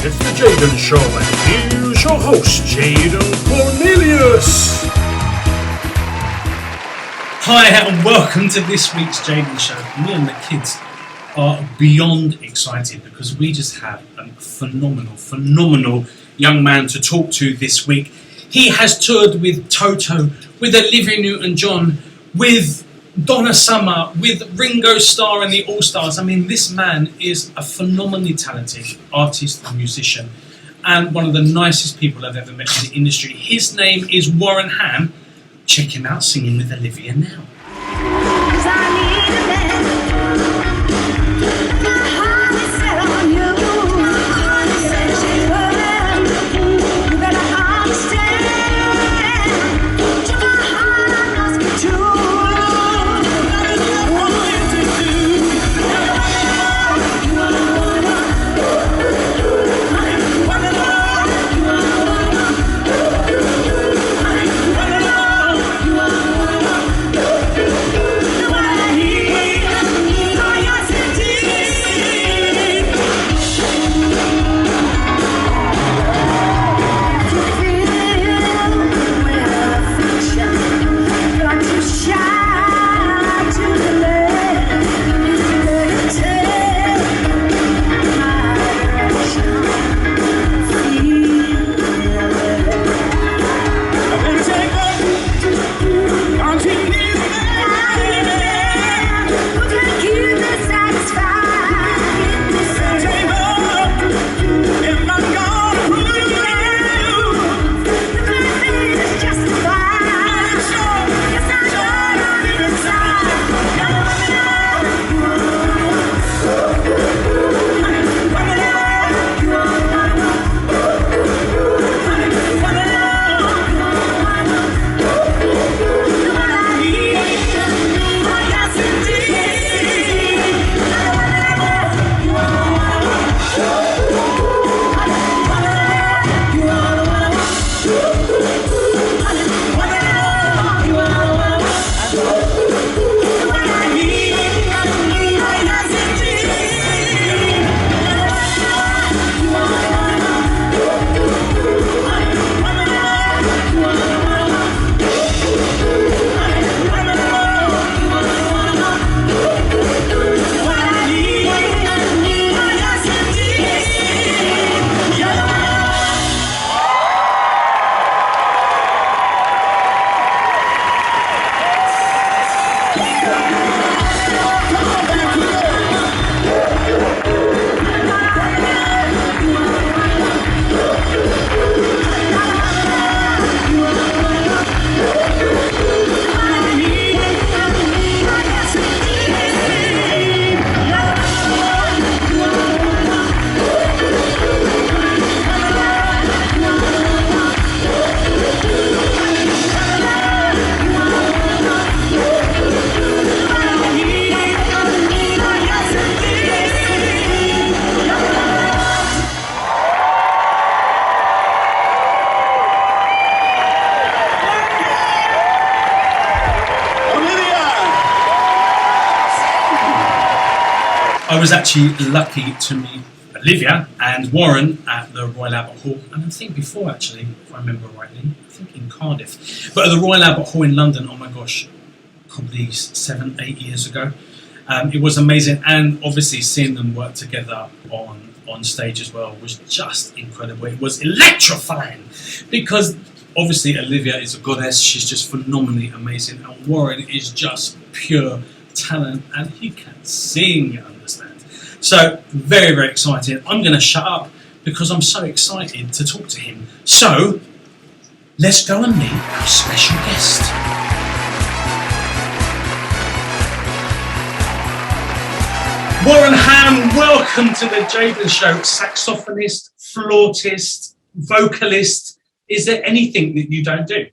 It's the Jaden Show, and here's your host, Jaden Cornelius. Hi, and welcome to this week's Jaden Show. Me and the kids are beyond excited because we just have a phenomenal young man to talk to this week. He has toured with Toto, with Olivia Newton-John, with Donna Summer, with Ringo Starr and the All-Stars. I mean, this man is a phenomenally talented artist and musician and one of the nicest people I've ever met in the industry. His name is Warren Ham. Check him out singing with Olivia now. I was actually lucky to meet Olivia and Warren at the Royal Albert Hall, and I think before actually, if I remember rightly, I think in Cardiff, but at the Royal Albert Hall in London, oh my gosh, probably 7-8 years ago. It was amazing, and obviously seeing them work together on stage as well was just incredible. It was electrifying because obviously Olivia is a goddess, she's just phenomenally amazing, and Warren is just pure talent and he can sing, you understand. So very excited. I'm going to shut up because I'm so excited to talk to him. So let's go and meet our special guest. Warren Ham, welcome to the Jaden Show. Saxophonist, flautist, vocalist. Is there anything that you don't do?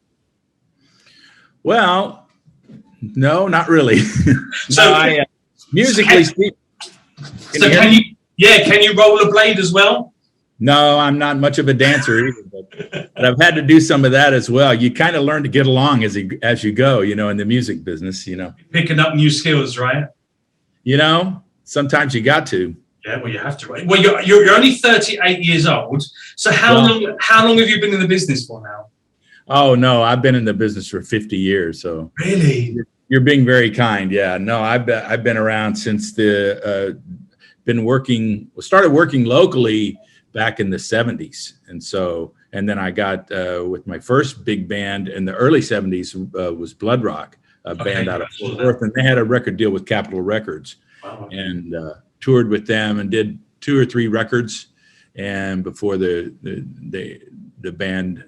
Well, no, not really. So, musically speaking. So can you roll a blade as well? No, I'm not much of a dancer either, but I've had to do some of that as well. You kind of learn to get along as you go, in the music business, Picking up new skills, right? Sometimes you got to. Yeah, well, you have to. Right? Well, you're only 38 years old. So how long have you been in the business for now? Oh no, I've been in the business for 50 years. So really, you're being very kind. Yeah, no, I've been around since started working locally back in the 70s, and then I got with my first big band in the early 70s was Blood Rock, a band out of Fort Worth, and they had a record deal with Capitol Records. Wow. And toured with them and did 2 or 3 records, and before the band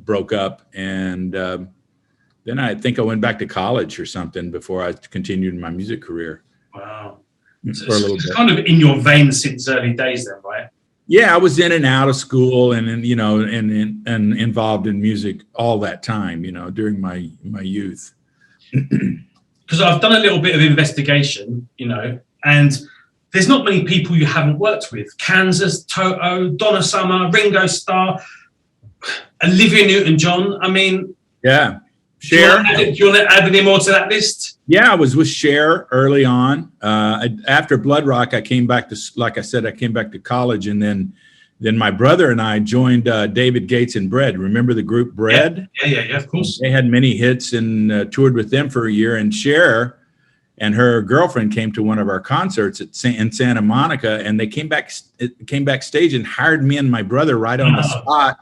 broke up, and then I think I went back to college or something before I continued my music career. Wow. For a little bit. Kind of in your veins since early days then, right? Yeah, I was in and out of school and involved in music all that time, during my youth. Because I've done a little bit of investigation, and there's not many people you haven't worked with. Kansas, Toto, Donna Summer, Ringo Starr, Olivia Newton-John. I mean, yeah. Cher. Do you want to add any more to that list? Yeah, I was with Cher early on. After Blood Rock, I came back to, like I said, I came back to college, and then my brother and I joined David Gates and Bread. Remember the group Bread? Yeah, of course. They had many hits and toured with them for a year. And Cher and her girlfriend came to one of our concerts in Santa Monica, and they came backstage and hired me and my brother right on the spot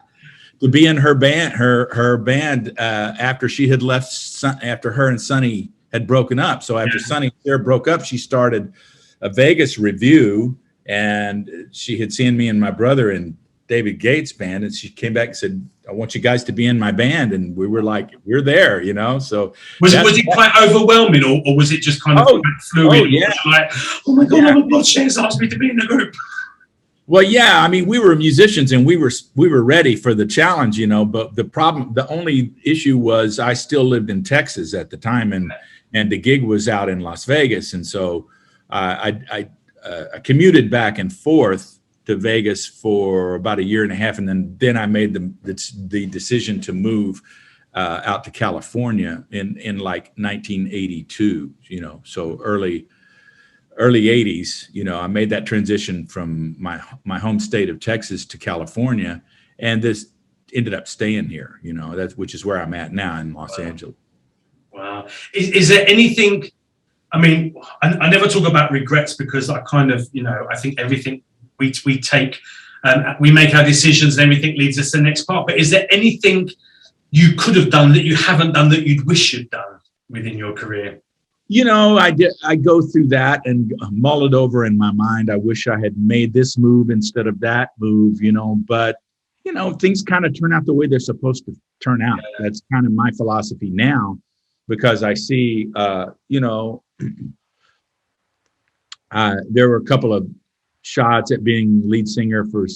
to be in her band. Her band after she had left, after her and Sonny had broken up. So after Sonny and Cher broke up, she started a Vegas review, and she had seen me and my brother in David Gates' band, and she came back and said, "I want you guys to be in my band." And we were like, "We're there," So was it quite overwhelming, or was it just kind of fluid? Oh yeah, like, oh my god, Cher's asked me to be in the group. Well, yeah, I mean, we were musicians and we were ready for the challenge, but the only issue was I still lived in Texas at the time, and the gig was out in Las Vegas, and so I commuted back and forth to Vegas for about a year and a half, and then I made the decision to move out to California in like 1982, so early 80s. I made that transition from my home state of Texas to California, and this ended up staying here, which is where I'm at now in Los Angeles. Wow. Is there anything, I mean, I never talk about regrets because I kind of, I think everything we take, we make our decisions and everything leads us to the next part. But is there anything you could have done that you haven't done that you'd wish you'd done within your career? I go through that and mull it over in my mind. I wish I had made this move instead of that move, but, things kind of turn out the way they're supposed to turn out. That's kind of my philosophy now, because I see, there were a couple of shots at being lead singer for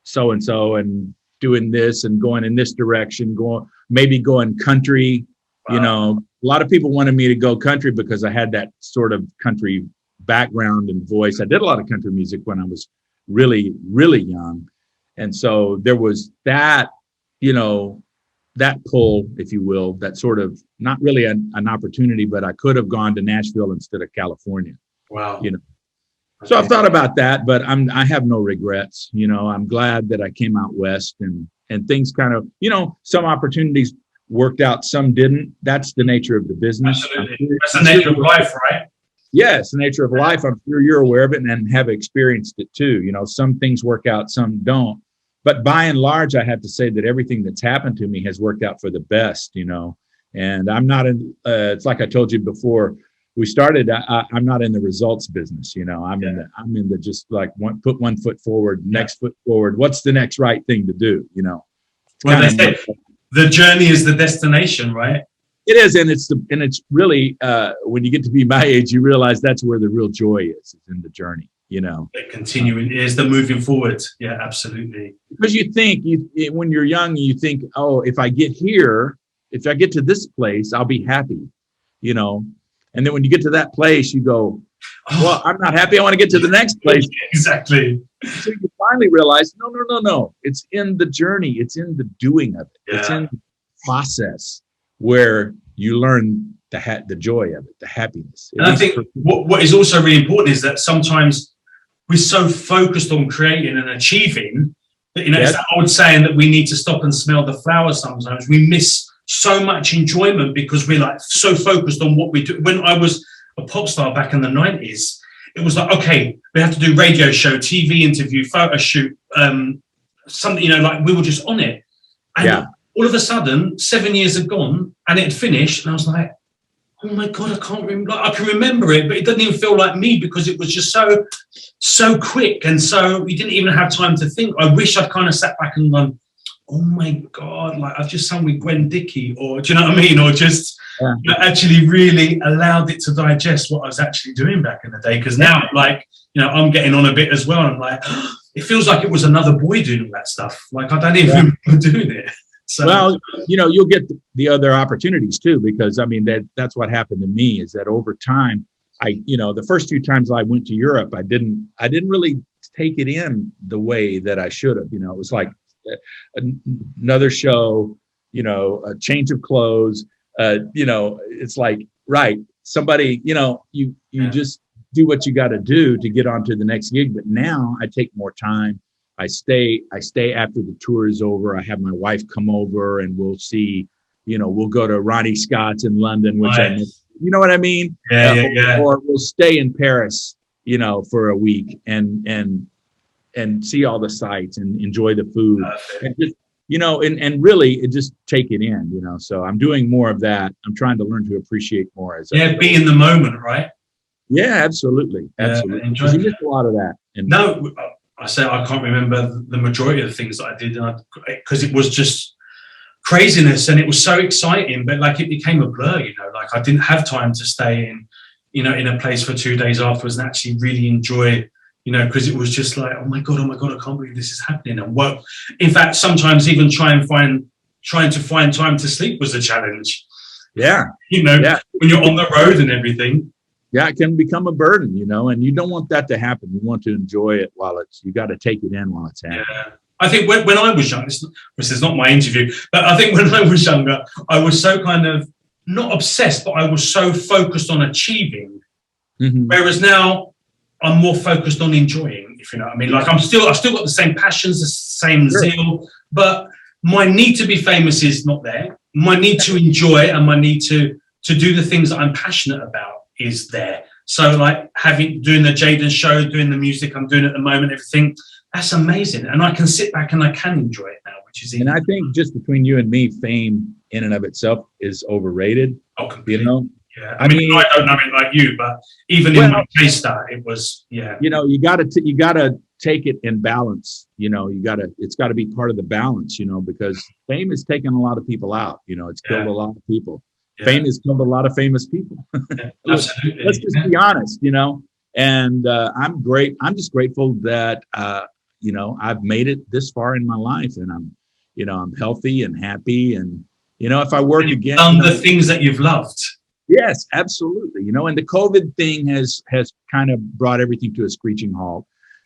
so-and-so and doing this and going in this direction, going country. Wow. A lot of people wanted me to go country because I had that sort of country background and voice. I did a lot of country music when I was really, really young. And so there was that, that pull, if you will, that sort of not really an opportunity, but I could have gone to Nashville instead of California. Wow. So I've thought about that, but I have no regrets. I'm glad that I came out west, and things kind of, some opportunities worked out, some didn't. That's the nature of the business. Absolutely. That's the nature of life, right? Yeah, it's the nature of life. I'm sure you're aware of it and have experienced it too. Some things work out, some don't. But by and large, I have to say that everything that's happened to me has worked out for the best, and I'm not in, it's like I told you before we started, I'm not in the results business. I'm in the just like put one foot forward, next foot forward. What's the next right thing to do? Well, they say the journey is the destination, right? It is, and it's really when you get to be my age, you realize that's where the real joy is in the journey. The continuing is the moving forward. Yeah, absolutely. Because you think when you're young, you think, oh, if I get here, if I get to this place, I'll be happy. And then when you get to that place, you go, well, I'm not happy. I want to get to the next place. Exactly. So you finally realize, no. It's in the journey. It's in the doing of it. Yeah. It's in the process where you learn the joy of it, the happiness. And I think what is also really important is that sometimes we're so focused on creating and achieving that, you know, Yes. it's that old saying that we need to stop and smell the flowers sometimes. We miss so much enjoyment because we're like so focused on what we do. When I was a pop star back in the 90s, it was like, okay, we have to do radio show, TV interview, photo shoot, something, you know, like we were just on it. And all of a sudden, 7 years had gone and it had finished. And I was like, oh my God, I can't remember. I can remember it, but it doesn't even feel like me because it was just so quick. And so we didn't even have time to think. I wish I'd kind of sat back and gone, oh my God, like I've just sung with Gwen Dickey, or do you know what I mean? Or just actually really allowed it to digest what I was actually doing back in the day. Because now, like, you know, I'm getting on a bit as well. I'm like, it feels like it was another boy doing all that stuff. Like I don't even remember doing it. So, well, you know, you'll get the other opportunities too, because I mean, that's what happened to me is that over time, you know, the first few times I went to Europe, I didn't really take it in the way that I should have. You know, it was like another show, you know, a change of clothes, you know, it's like, right. Somebody, you know, you just do what you got to do to get on to the next gig. But now I take more time. I stay after the tour is over. I have my wife come over and we'll see, you know, we'll go to Ronnie Scott's in London, which I miss, you know what I mean? Or we'll stay in Paris, you know, for a week and see all the sights and enjoy the food and just, you know, and really just take it in, you know. So I'm doing more of that. I'm trying to learn to appreciate more as be in the moment, right? Yeah, absolutely. Because you missed a lot of that. And no, I say I can't remember the majority of the things that I did because it was just craziness and it was so exciting, but like it became a blur, you know, like I didn't have time to stay in, you know, in a place for 2 days afterwards and actually really enjoy, you know, because it was just like, oh my God, I can't believe this is happening. And work. In fact, sometimes even trying to find time to sleep was a challenge. Yeah. You know, when you're on the road and everything. Yeah, it can become a burden, you know, and you don't want that to happen. You want to enjoy it you got to take it in while it's happening. Yeah. I think when I was young, this is not my interview, but I think when I was younger, I was so kind of not obsessed, but I was so focused on achieving. Mm-hmm. Whereas now I'm more focused on enjoying, if you know what I mean. Like I've still got the same passions, the same zeal, but my need to be famous is not there. My need to enjoy and my need to do the things that I'm passionate about is there. So like doing the Jaden Show, doing the music I'm doing at the moment, everything, that's amazing. And I can sit back and I can enjoy it now, which is and I think just between you and me, fame in and of itself is overrated. Oh, completely. You know? Yeah. I mean, I don't know it like you, but even in my case it was, you know, you gotta take it in balance. You know, it's gotta be part of the balance, you know, because fame has taken a lot of people out, you know, it's killed a lot of people. Yeah. Fame has killed a lot of famous people. Yeah, absolutely. Let's just be honest, you know. And I'm just grateful that you know, I've made it this far in my life, and I'm healthy and happy. And you know, if I work again, done the things that you've loved. Yes, absolutely. You know, and the COVID thing has kind of brought everything to a screeching halt,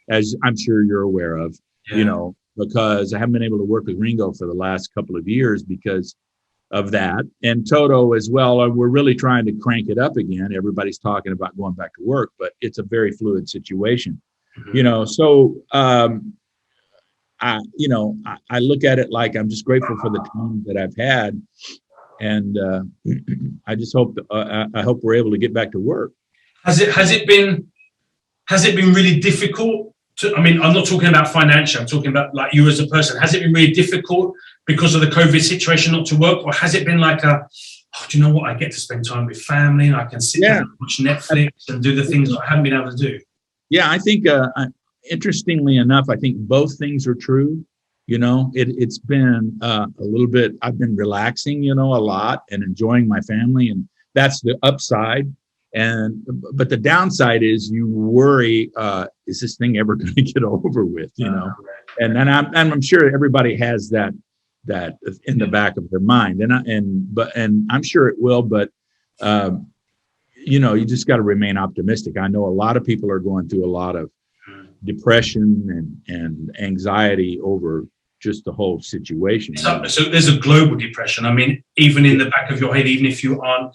as I'm sure you're aware of. Yeah. You know, because I haven't been able to work with Ringo for the last couple of years because of that, and Toto as well. We're really trying to crank it up again. Everybody's talking about going back to work, but it's a very fluid situation, you know. So, I look at it like I'm just grateful for the time that I've had, and I just hope I hope we're able to get back to work. Has it been really difficult? I mean, I'm not talking about financial. I'm talking about like you as a person. Has it been really difficult because of the COVID situation not to work, or has it been like do you know what? I get to spend time with family and I can sit down and watch Netflix and do the things that I haven't been able to do? Yeah, I think interestingly enough, I think both things are true. You know, it's been a little bit. I've been relaxing, you know, a lot and enjoying my family, and that's the upside. But the downside is you worry, is this thing ever going to get over with, you know? And I'm sure everybody has that in the back of their mind, and I'm sure it will, but you know, you just got to remain optimistic. I know a lot of people are going through a lot of depression and anxiety over just the whole situation. So there's a global depression. I mean, even in the back of your head, even if you aren't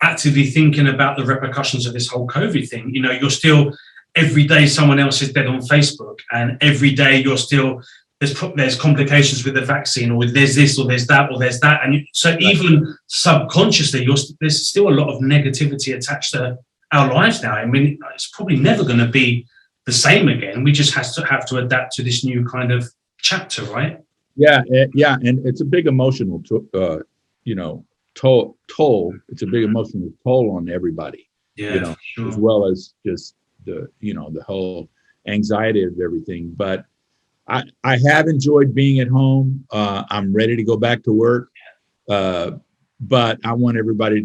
actively thinking about the repercussions of this whole COVID thing, you know, you're still every day someone else is dead on Facebook, and every day you're still there's complications with the vaccine, or there's this, or there's that, or there's that, and so even subconsciously, there's still a lot of negativity attached to our lives now. I mean, it's probably never going to be the same again. We just have to adapt to this new kind of chapter, right? Yeah, and it's a big emotional, toll. It's a big emotional toll on everybody. Yeah, sure. As well as just the whole anxiety of everything. But I have enjoyed being at home. I'm ready to go back to work. But I want everybody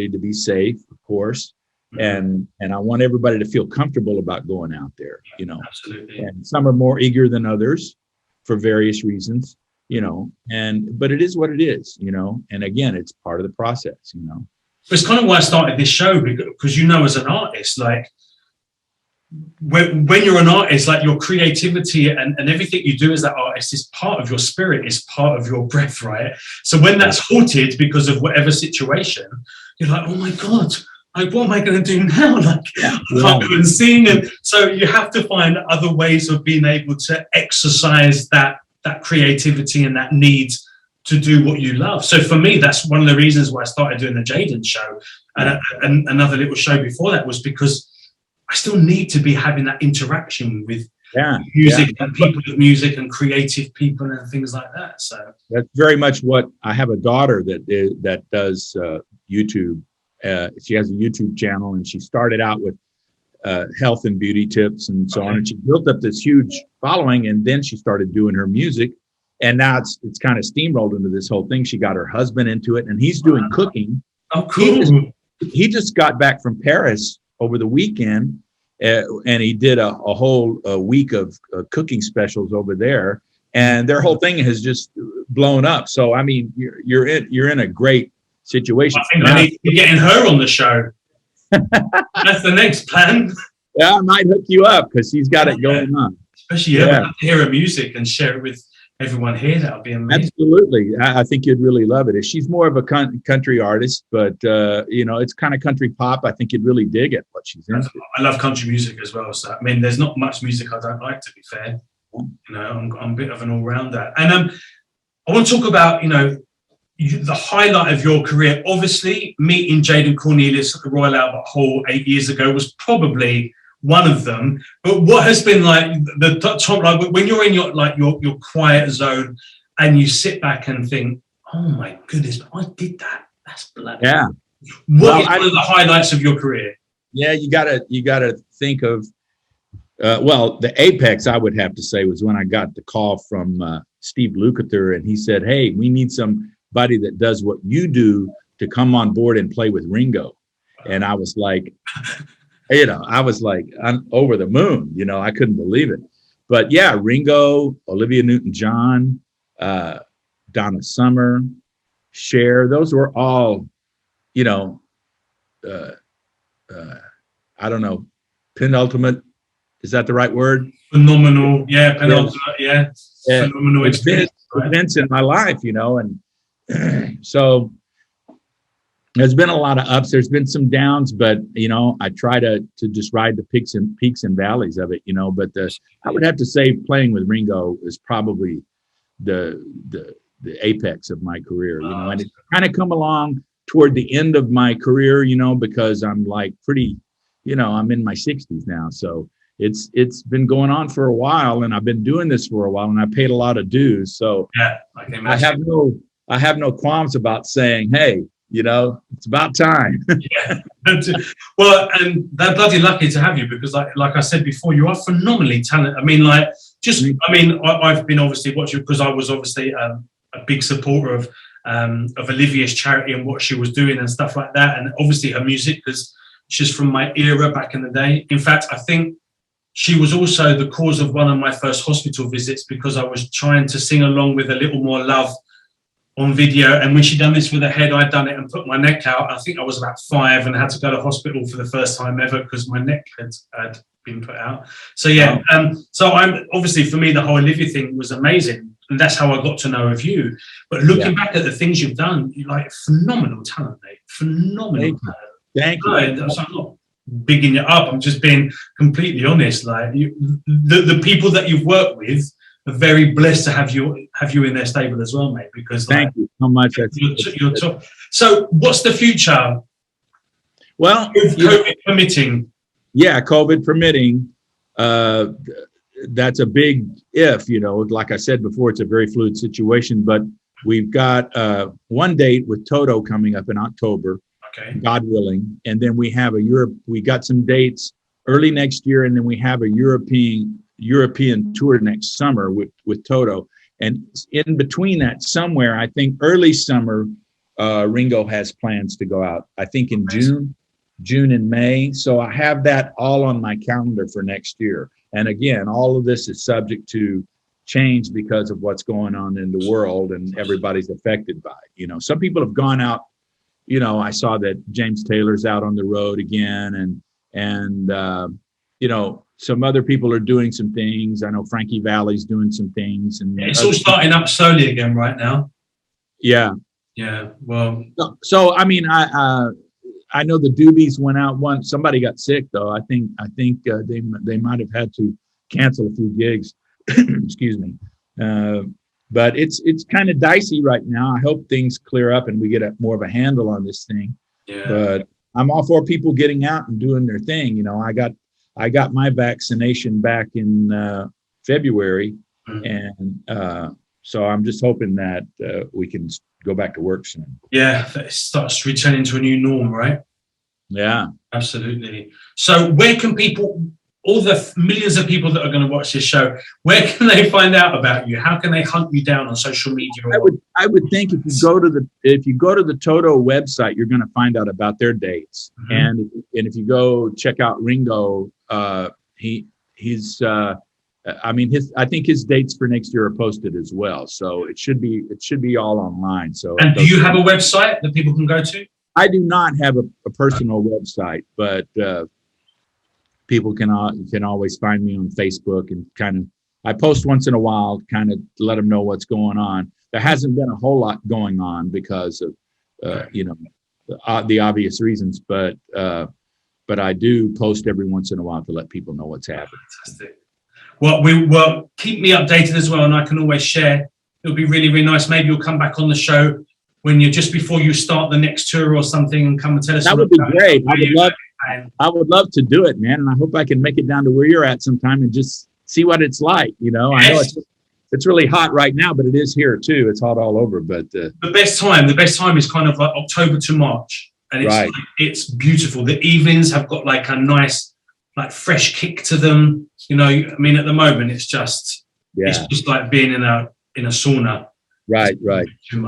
to be safe, of course. And I want everybody to feel comfortable about going out there, Absolutely. And some are more eager than others for various reasons, but it is what it is, and again, it's part of the process, It's kind of why I started this show, because, as an artist, like when you're an artist, like your creativity and everything you do as that artist is part of your spirit, is part of your breath, right? So when that's halted because of whatever situation, you're like, oh my God, like, what am I going to do now? Like, I can't go and sing. And so you have to find other ways of being able to exercise that creativity and that need to do what you love. So for me, that's one of the reasons why I started doing the Jaden Show. And another little show before that was because I still need to be having that interaction with music and people with music and creative people and things like that. So that's very much what I have a daughter that does YouTube. She has a YouTube channel, and she started out with health and beauty tips and so on. And she built up this huge following, and then she started doing her music. And now it's kind of steamrolled into this whole thing. She got her husband into it, and he's doing cooking. Oh, cool. He just got back from Paris over the weekend, and he did a whole week of cooking specials over there. And their whole thing has just blown up. So, I mean, you're in a great situation. I think I need to be getting her on the show. That's the next plan. Yeah, I might hook you up because she's got it going on. Especially, we'd have to hear her music and share it with everyone here. That would be amazing. Absolutely. I think you'd really love it. She's more of a country artist, but, it's kind of country pop. I think you'd really dig it, what she's into. I love country music as well. So, I mean, there's not much music I don't like, to be fair. I'm a bit of an all-rounder. And I want to talk about, the highlight of your career. Obviously, meeting Jaden Cornelius at the Royal Albert Hall 8 years ago was probably one of them. But what has been like the top, like when you're in your quiet zone and you sit back and think, oh my goodness, I did that. That's bloody. Yeah. What is one of the highlights of your career? Yeah, you gotta think of the apex, I would have to say, was when I got the call from Steve Lukather, and he said, hey, we need somebody that does what you do to come on board and play with Ringo. And I was like, I'm over the moon, I couldn't believe it. But yeah, Ringo, Olivia Newton-John, Donna Summer, Cher, those were all, I don't know, penultimate, is that the right word? Phenomenal, penultimate, phenomenal experience. Events in my life, and so there's been a lot of ups, there's been some downs, but I try to just ride the peaks and valleys of it, but I would have to say playing with Ringo is probably the apex of my career, and it's kind of come along toward the end of my career, because I'm like pretty, I'm in my 60s now, so it's been going on for a while, and I've been doing this for a while, and I paid a lot of dues, so I have no qualms about saying, hey, it's about time. Yeah. Well, and they're bloody lucky to have you, because like I said before, you are phenomenally talented. I mean, I've been obviously watching, because I was obviously a big supporter of Olivia's charity and what she was doing and stuff like that. And obviously her music, because she's from my era back in the day. In fact, I think she was also the cause of one of my first hospital visits, because I was trying to sing along with A Little More Love on video, and when she done this with her head, I'd done it and put my neck out. I think I was about 5 and had to go to hospital for the first time ever because my neck had been put out. So yeah, so I'm obviously, for me, the whole Olivia thing was amazing, and that's how I got to know of you. But looking back at the things you've done, you're like phenomenal talent, mate. Phenomenal talent. Thank you. bigging it up. I'm just being completely honest. Like the people that you've worked with are very blessed to have you in their stable as well, mate. Because thank you so much. You're top. So, what's the future? Well, COVID permitting. Yeah, COVID permitting. That's a big if. Like I said before, it's a very fluid situation. But we've got one date with Toto coming up in October. Okay. God willing, and then we have we got some dates early next year, and then we have a European tour next summer with Toto. And in between that, somewhere, I think early summer, Ringo has plans to go out. I think in June and May. So I have that all on my calendar for next year. And again, all of this is subject to change because of what's going on in the world, and everybody's affected by it. Some people have gone out. I saw that James Taylor's out on the road again, and some other people are doing some things. I know Frankie Valli's doing some things, and it's all starting up slowly again right now. Yeah. Well, so I mean, I know the Doobies went out once. Somebody got sick though. I think they might have had to cancel a few gigs. Excuse me. But it's kind of dicey right now. I hope things clear up and we get more of a handle on this thing. Yeah. But I'm all for people getting out and doing their thing. I got my vaccination back in February, and so I'm just hoping that we can go back to work soon. Yeah, it starts returning to a new norm, right? Yeah, absolutely. So where can people, all the millions of people that are going to watch this show, where can they find out about you? How can they hunt you down on social media? I would think if you go to the Toto website, you're going to find out about their dates. Mm-hmm. And if you go check out Ringo, I think his dates for next year are posted as well. So it should be all online. So, and do you have a website that people can go to? I do not have a personal website, but people can always find me on Facebook, and I post once in a while, kind of let them know what's going on. There hasn't been a whole lot going on because of the obvious reasons, but I do post every once in a while to let people know what's happening. Fantastic. Well, keep me updated as well, and I can always share. It'll be really, really nice. Maybe you'll come back on the show when you're just before you start the next tour or something, and come and tell us. That would be great. I would love to do it, man, and I hope I can make it down to where you're at sometime and just see what it's like. Yes. I know it's really hot right now, but it is here too. It's hot all over. But the best time is kind of like October to March, and it's right. It's beautiful. The evenings have got like a nice, like fresh kick to them. At the moment it's just like being in a sauna. Right.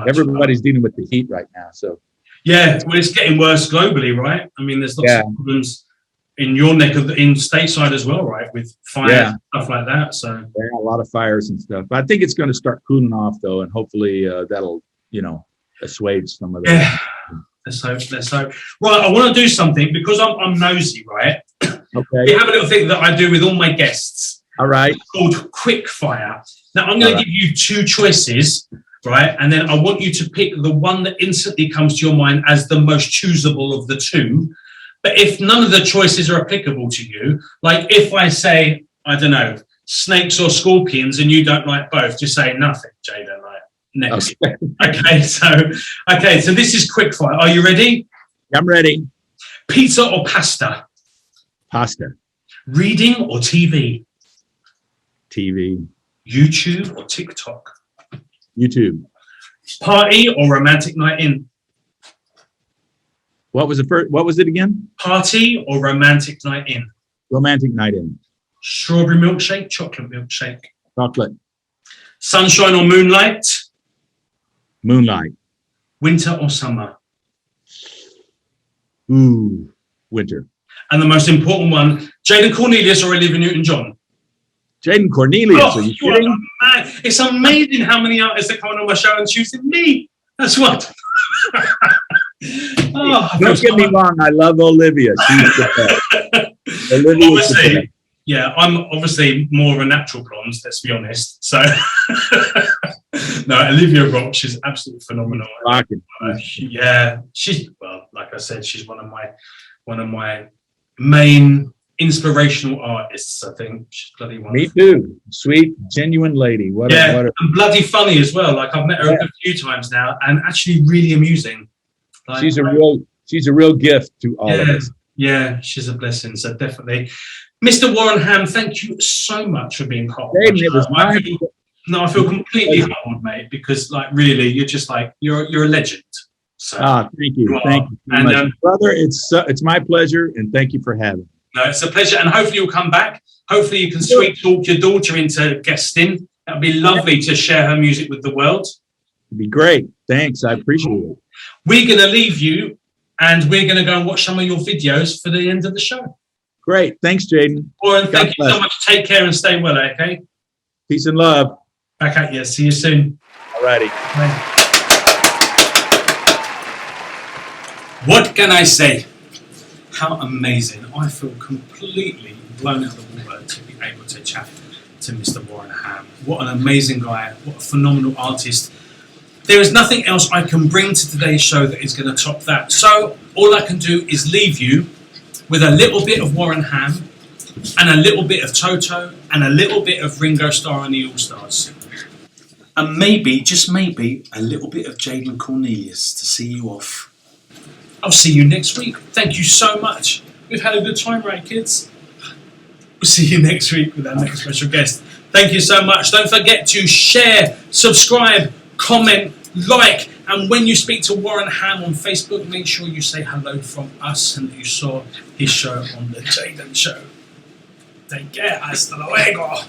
Everybody's dealing with the heat right now, so. Yeah, well, it's getting worse globally, right? There's lots of problems in your neck in stateside as well, right? With fire and stuff like that. So a lot of fires and stuff. But I think it's going to start cooling off though, and hopefully that'll assuage some of that. Yeah, let's hope. Right, I want to do something because I'm nosy, right? Okay. We have a little thing that I do with all my guests. All right. It's called Quickfire. Now I'm going to give you two choices. Right, and then I want you to pick the one that instantly comes to your mind as the most choosable of the two. But if none of the choices are applicable to you, like if I say, I don't know, snakes or scorpions, and you don't like both, just say nothing, Jaden. Like next. Okay, so this is Quickfire. Are you ready? I'm ready. Pizza or pasta? Pasta. Reading or TV? TV. YouTube or TikTok? YouTube. Party or romantic night in? What was it again? Party or romantic night in? Romantic night in. Strawberry milkshake, chocolate milkshake? Chocolate. Sunshine or moonlight? Moonlight. Winter or summer? Ooh, winter. And the most important one, Jaden Cornelius or Olivia Newton-John? Jaden Cornelius, are you kidding? It's amazing how many artists are coming on my show and choosing me. That's what. Don't get me wrong, I love Olivia. She's the best. Olivia's the best. Yeah, I'm obviously more of a natural blonde, let's be honest. So, no, Olivia Rock, she's absolutely phenomenal. Rocking. She's like I said, she's one of my main inspirational artists, I think. She's bloody wonderful. Me too. Sweet, genuine lady. What and bloody funny as well. Like, I've met her a few times now, and actually really amusing. Like, she's a real gift to all of us. Yeah, she's a blessing. So definitely, Mr. Warren Ham, thank you so much for being part of the show. I feel completely humbled, mate, because like really, you're just like you're a legend. So thank you, thank you so much. Brother. It's my pleasure, and thank you for having me. No, it's a pleasure, and hopefully you'll come back. Hopefully you can sweet talk your daughter into guesting. That'd be lovely to share her music with the world. It'd be great. Thanks, I appreciate it. We're going to leave you, and we're going to go and watch some of your videos for the end of the show. Great. Thanks, Jaden. Warren, thank you so much. Take care and stay well, okay? Peace and love. Back at you. See you soon. All righty. What can I say? How amazing. I feel completely blown out of the water to be able to chat to Mr. Warren Ham. What an amazing guy. What a phenomenal artist. There is nothing else I can bring to today's show that is going to top that. So all I can do is leave you with a little bit of Warren Ham and a little bit of Toto and a little bit of Ringo Starr and the All-Stars. And maybe, just maybe, a little bit of Jaden Cornelius to see you off. I'll see you next week. Thank you so much. We've had a good time, right, kids? We'll see you next week with our next special guest. Thank you so much. Don't forget to share, subscribe, comment, like, and when you speak to Warren Ham on Facebook, make sure you say hello from us and that you saw his show on the Jaden Show. Take care. Hasta luego.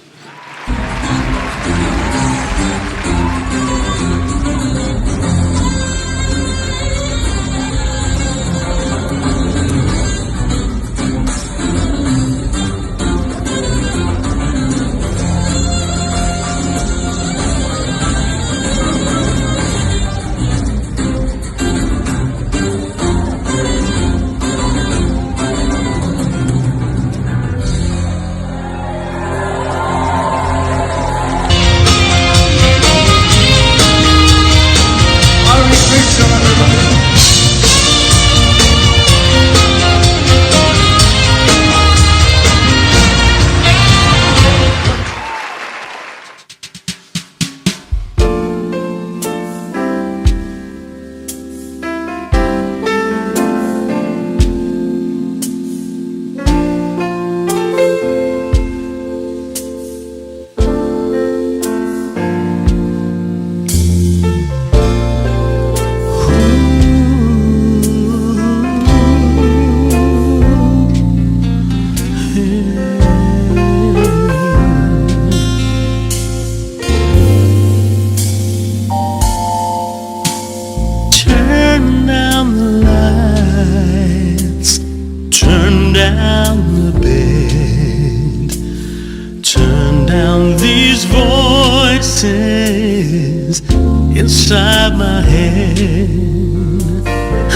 Inside my head,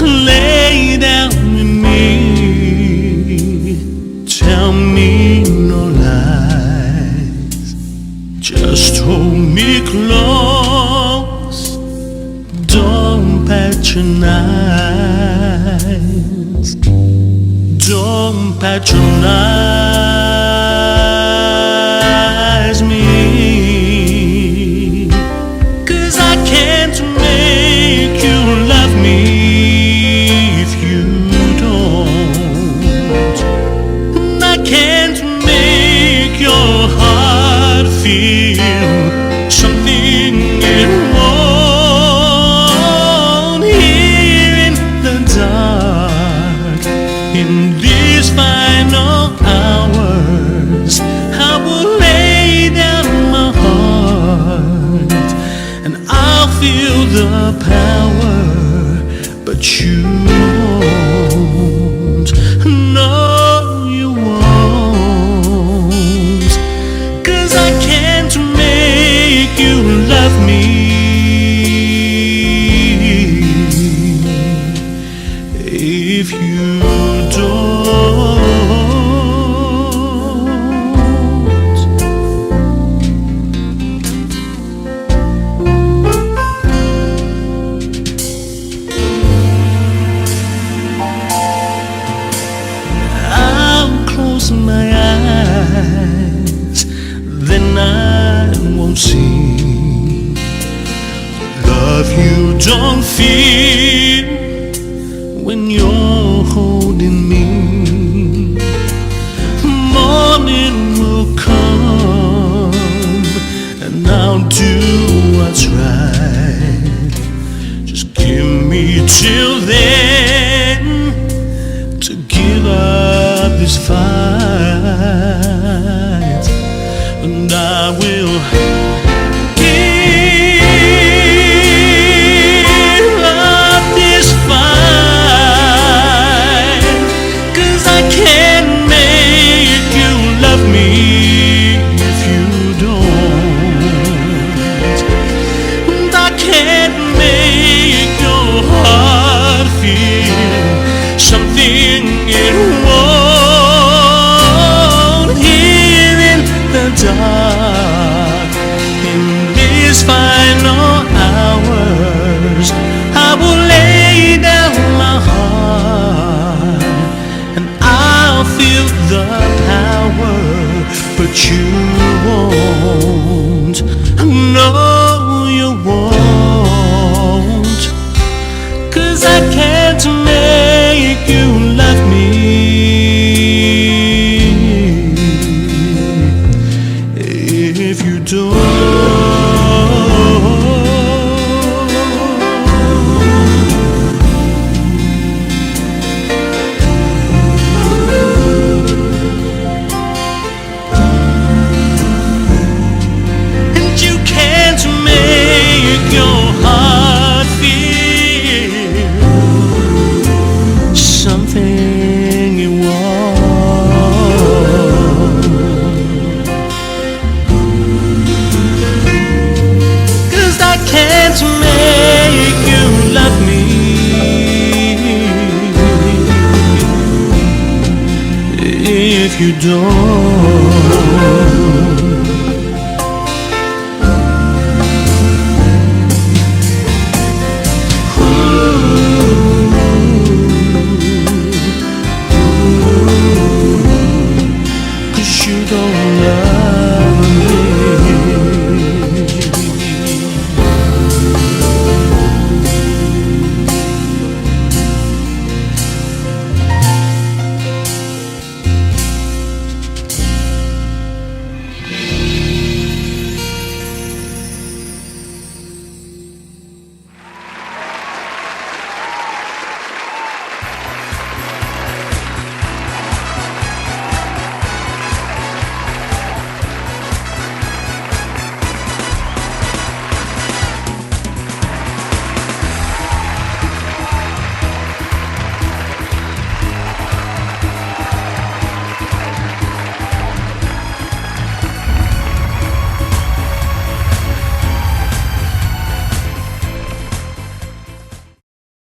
lay down with me, tell me no lies, just hold me close, don't patronize, don't patronize me. The power, but you won't. No, you won't. 'Cause I can't make you love me if you don't. I don't see, love you don't feel when you're holding me. Morning will come and I'll do what's right. Just give me till then to give up this fight, and I will give up this fight, 'cause I can't make you love me if you don't, and I can't make your heart feel something it won't. Here in the dark, in these final hours, I will lay down my heart and I'll feel the power, but you won't. No, you won't, 'cause I can't make you love me if you don't. And you can't make your heart feel something you want, 'cause I can't make you love me if you don't.